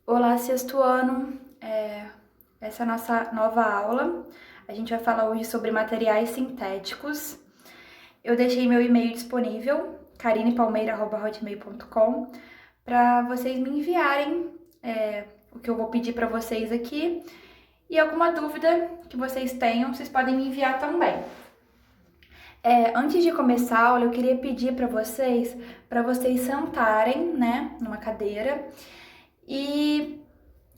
Olá, sexto ano. Essa é a nossa nova aula. A gente vai falar hoje sobre materiais sintéticos. Eu deixei meu e-mail disponível, carinepalmeira@hotmail.com, para vocês me enviarem o que eu vou pedir para vocês aqui. E alguma dúvida que vocês tenham, vocês podem me enviar também. Antes de começar a aula, eu queria pedir para vocês sentarem, né, numa cadeira e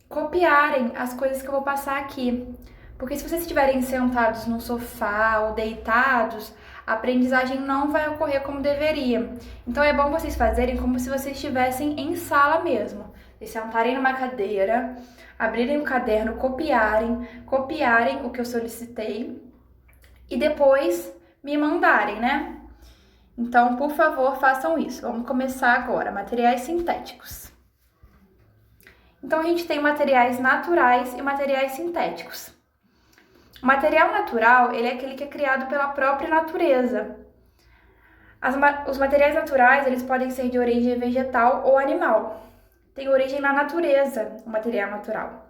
copiarem as coisas que eu vou passar aqui. Porque se vocês estiverem sentados no sofá ou deitados, a aprendizagem não vai ocorrer como deveria. Então é bom vocês fazerem como se vocês estivessem em sala mesmo. Vocês sentarem numa cadeira, abrirem o caderno, copiarem o que eu solicitei e depois me mandarem, né? Então, por favor, façam isso. Vamos começar agora. Materiais sintéticos. Então, a gente tem materiais naturais e materiais sintéticos. O material natural, ele é aquele que é criado pela própria natureza. Os materiais naturais, eles podem ser de origem vegetal ou animal. Tem origem na natureza, o material natural.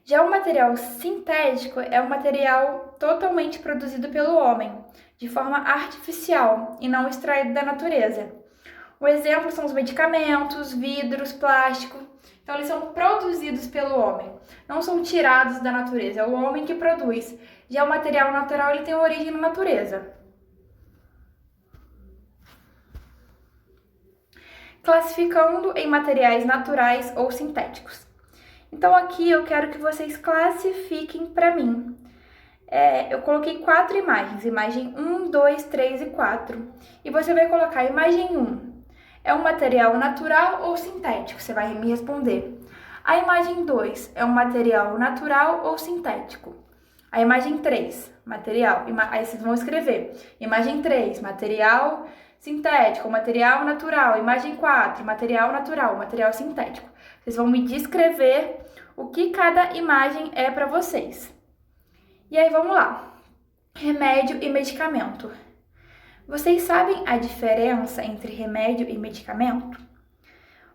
Já o material sintético é um material totalmente produzido pelo homem, de forma artificial e não extraído da natureza. O exemplo são os medicamentos, vidros, plástico. Então, eles são produzidos pelo homem, não são tirados da natureza, é o homem que produz. Já o material natural, ele tem origem na natureza. Classificando em materiais naturais ou sintéticos. Então, aqui eu quero que vocês classifiquem para mim. Eu coloquei 4 imagens, imagem 1, 2, 3 e 4. E você vai colocar a imagem 1. É um material natural ou sintético? Você vai me responder. A imagem 2 é um material natural ou sintético? A imagem 3, material. Aí vocês vão escrever. Imagem 3, material sintético, material natural. Imagem 4, material natural, material sintético. Vocês vão me descrever o que cada imagem é para vocês. E aí vamos lá. Remédio e medicamento. Vocês sabem a diferença entre remédio e medicamento?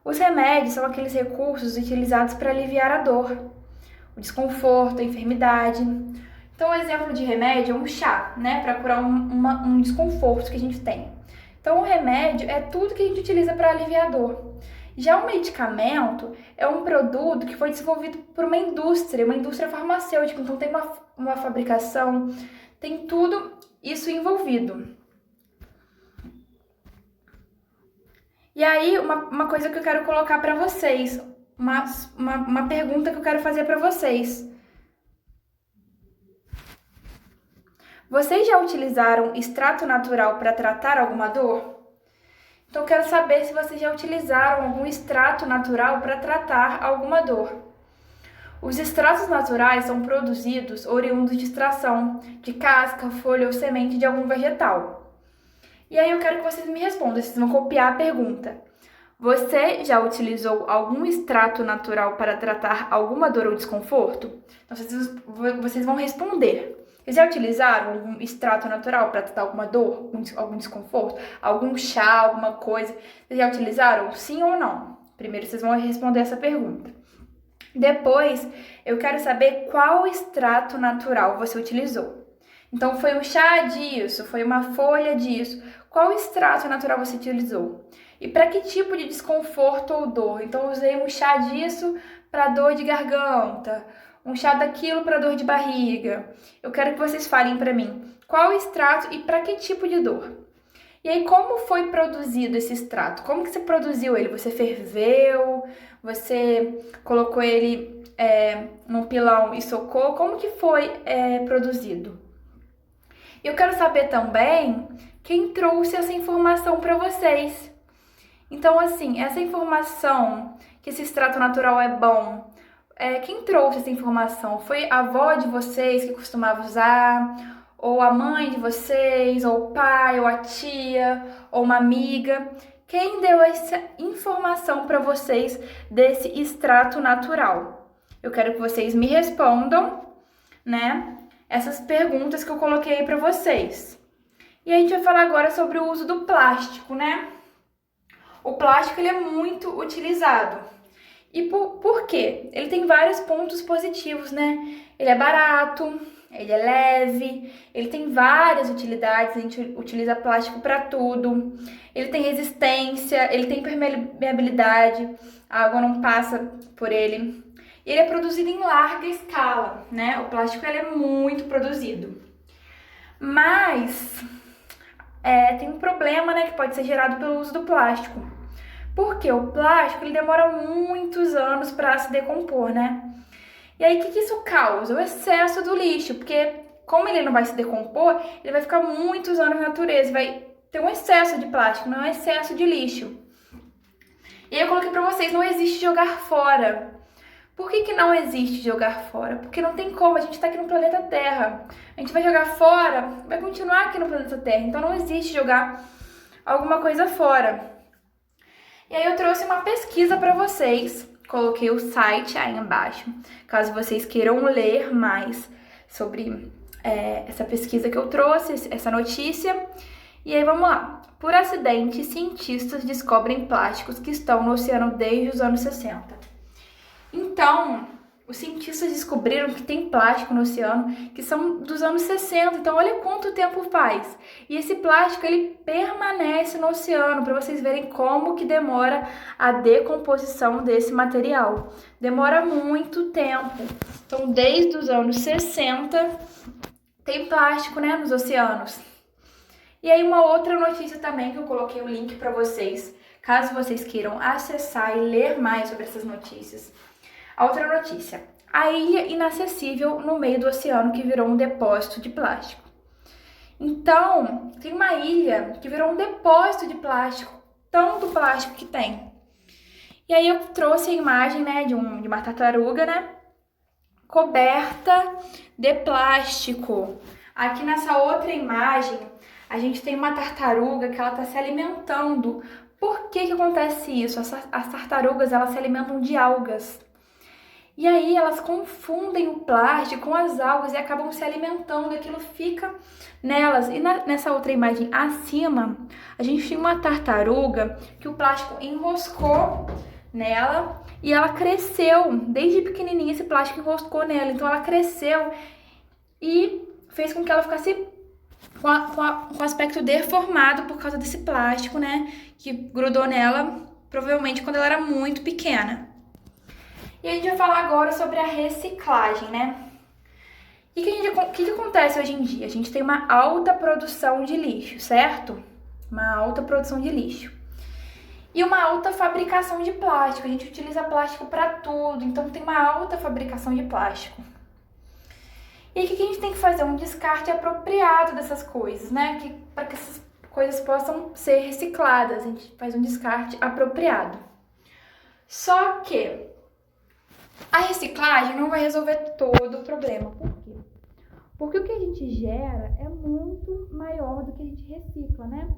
Os remédios são aqueles recursos utilizados para aliviar a dor, o desconforto, a enfermidade. Então, um exemplo de remédio é um chá, né? Para curar um desconforto que a gente tem. Então, o remédio é tudo que a gente utiliza para aliviar a dor. Já o medicamento é um produto que foi desenvolvido por uma indústria farmacêutica. Então, tem uma fabricação, tem tudo isso envolvido. E aí, uma coisa que eu quero colocar para vocês, uma pergunta que eu quero fazer para vocês. Vocês já utilizaram extrato natural para tratar alguma dor? Então, eu quero saber se vocês já utilizaram algum extrato natural para tratar alguma dor. Os extratos naturais são produzidos oriundos de extração de casca, folha ou semente de algum vegetal. E aí eu quero que vocês me respondam, vocês vão copiar a pergunta. Você já utilizou algum extrato natural para tratar alguma dor ou desconforto? Então, vocês vão responder. Vocês já utilizaram algum extrato natural para tratar alguma dor, algum desconforto? Algum chá, alguma coisa? Vocês já utilizaram? Sim ou não? Primeiro vocês vão responder essa pergunta. Depois, eu quero saber qual extrato natural você utilizou. Então, foi um chá disso, foi uma folha disso. Qual extrato natural você utilizou? E para que tipo de desconforto ou dor? Então, eu usei um chá disso para dor de garganta, um chá daquilo para dor de barriga. Eu quero que vocês falem para mim qual extrato e para que tipo de dor. E aí, como foi produzido esse extrato? Como que você produziu ele? Você ferveu? Você colocou ele num pilão e socou? Como que foi produzido? Eu quero saber também quem trouxe essa informação para vocês. Então, assim, essa informação que esse extrato natural é bom, quem trouxe essa informação? Foi a avó de vocês que costumava usar? Ou a mãe de vocês? Ou o pai? Ou a tia? Ou uma amiga? Quem deu essa informação para vocês desse extrato natural? Eu quero que vocês me respondam, né? Essas perguntas que eu coloquei para vocês. E a gente vai falar agora sobre o uso do plástico, né? O plástico ele é muito utilizado. E por quê? Ele tem vários pontos positivos, né? Ele é barato, ele é leve, ele tem várias utilidades, a gente utiliza plástico para tudo. Ele tem resistência, ele tem permeabilidade, a água não passa por ele. E ele é produzido em larga escala, né? O plástico ele é muito produzido. Mas tem um problema, né, que pode ser gerado pelo uso do plástico. Porque o plástico ele demora muitos anos para se decompor, né? E aí, o que isso causa? O excesso do lixo, porque como ele não vai se decompor, ele vai ficar muitos anos na natureza, vai ter um excesso de plástico, não é um excesso de lixo. E aí eu coloquei pra vocês, não existe jogar fora. Por que não existe jogar fora? Porque não tem como, a gente tá aqui no planeta Terra. A gente vai jogar fora, vai continuar aqui no planeta Terra, então não existe jogar alguma coisa fora. E aí eu trouxe uma pesquisa para vocês, coloquei o site aí embaixo, caso vocês queiram ler mais sobre essa pesquisa que eu trouxe, essa notícia. E aí vamos lá. Por acidente, cientistas descobrem plásticos que estão no oceano desde os anos 60. Então, os cientistas descobriram que tem plástico no oceano que são dos anos 60, então olha quanto tempo faz. E esse plástico, ele permanece no oceano, para vocês verem como que demora a decomposição desse material. Demora muito tempo. Então, desde os anos 60, tem plástico, né, nos oceanos. E aí uma outra notícia também, que eu coloquei o link para vocês, caso vocês queiram acessar e ler mais sobre essas notícias. A outra notícia, a ilha inacessível no meio do oceano que virou um depósito de plástico. Então, tem uma ilha que virou um depósito de plástico, tanto plástico que tem. E aí eu trouxe a imagem, né, de uma tartaruga, né, coberta de plástico. Aqui nessa outra imagem, a gente tem uma tartaruga que ela está se alimentando. Por que acontece isso? As tartarugas, elas se alimentam de algas. E aí elas confundem o plástico com as algas e acabam se alimentando, aquilo fica nelas. E nessa outra imagem acima, a gente tem uma tartaruga que o plástico enroscou nela e ela cresceu. Desde pequenininha esse plástico enroscou nela, então ela cresceu e fez com que ela ficasse com o aspecto deformado por causa desse plástico, né, que grudou nela, provavelmente quando ela era muito pequena. E a gente vai falar agora sobre a reciclagem, né? E o que acontece hoje em dia? A gente tem uma alta produção de lixo, certo? Uma alta produção de lixo. E uma alta fabricação de plástico. A gente utiliza plástico para tudo, então tem uma alta fabricação de plástico. E o que a gente tem que fazer? Um descarte apropriado dessas coisas, né? Para que essas coisas possam ser recicladas. A gente faz um descarte apropriado. Só que a reciclagem não vai resolver todo o problema. Por quê? Porque o que a gente gera é muito maior do que a gente recicla, né?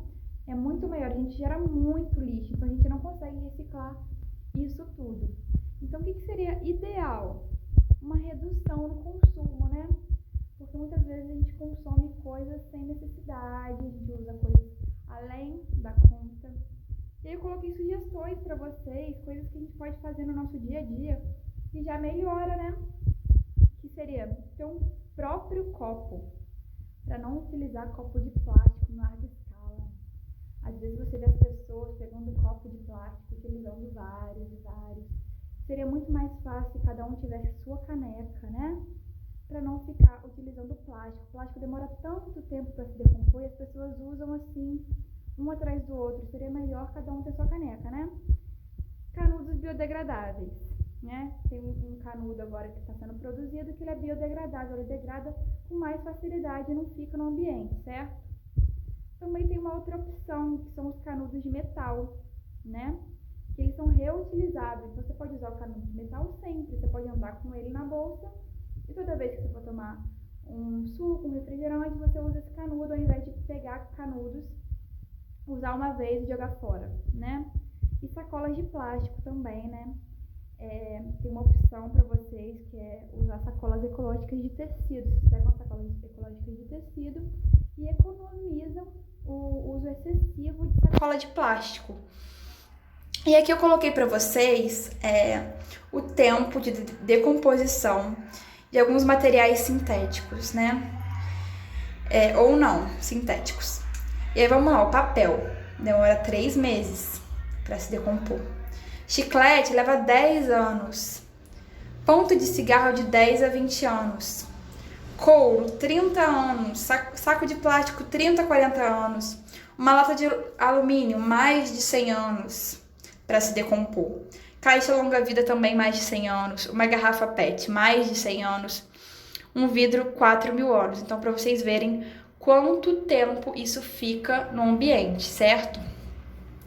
É muito maior, a gente gera muito lixo, então a gente não consegue reciclar isso tudo. Então, o que seria ideal? Uma redução no consumo, né? Porque muitas vezes a gente consome coisas sem necessidade, a gente usa coisas além da conta. E aí eu coloquei sugestões para vocês, coisas que a gente pode fazer no nosso dia a dia, que já melhora, né? Que seria ter um próprio copo, para não utilizar copo de plástico em larga escala. Às vezes você vê as pessoas pegando copo de plástico, utilizando vários e vários. Seria muito mais fácil se cada um tivesse sua caneca, né? Para não ficar utilizando plástico. O plástico demora tanto tempo para se decompor e as pessoas usam assim, um atrás do outro. Seria melhor cada um ter sua caneca, né? Canudos biodegradáveis, né? Tem um canudo agora que está sendo produzido que ele é biodegradável, ele degrada com mais facilidade e não fica no ambiente, certo? Também tem uma outra opção, que são os canudos de metal, né? Que eles são reutilizáveis. Você pode usar o canudo de metal sempre, você pode andar com ele na bolsa e toda vez que você for tomar um suco, um refrigerante, você usa esse canudo ao invés de pegar canudos, usar uma vez e jogar fora, né? E sacolas de plástico também, né? Tem uma opção para vocês que é usar sacolas ecológicas de tecido. Vocês pegam sacolas ecológicas de tecido e economizam o uso excessivo de sacola de plástico. E aqui eu coloquei para vocês o tempo de decomposição de alguns materiais sintéticos, né? Ou não, sintéticos. E aí vamos lá, o papel demora 3 meses para se decompor. Chiclete leva 10 anos. Ponto de cigarro de 10 a 20 anos. Couro, 30 anos. Saco de plástico, 30 a 40 anos. Uma lata de alumínio, mais de 100 anos para se decompor. Caixa longa-vida também mais de 100 anos. Uma garrafa PET, mais de 100 anos. Um vidro, 4.000 anos. Então, para vocês verem quanto tempo isso fica no ambiente, certo?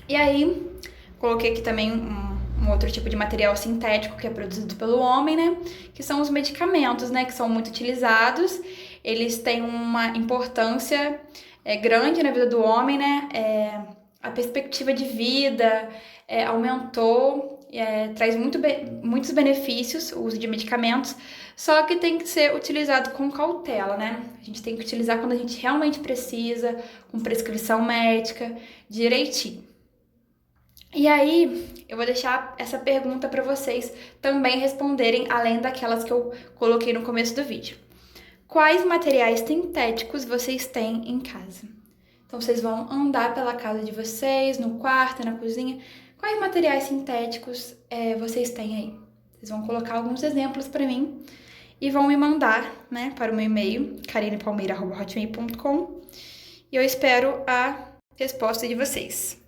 E aí, coloquei aqui também um outro tipo de material sintético que é produzido pelo homem, né? Que são os medicamentos, né? Que são muito utilizados. Eles têm uma importância grande na vida do homem, né? A perspectiva de vida aumentou, traz muitos benefícios o uso de medicamentos, só que tem que ser utilizado com cautela, né? A gente tem que utilizar quando a gente realmente precisa, com prescrição médica, direitinho. E aí, eu vou deixar essa pergunta para vocês também responderem, além daquelas que eu coloquei no começo do vídeo. Quais materiais sintéticos vocês têm em casa? Então, vocês vão andar pela casa de vocês, no quarto, na cozinha. Quais materiais sintéticos vocês têm aí? Vocês vão colocar alguns exemplos para mim e vão me mandar, né, para o meu e-mail, karinepalmeira@hotmail.com, e eu espero a resposta de vocês.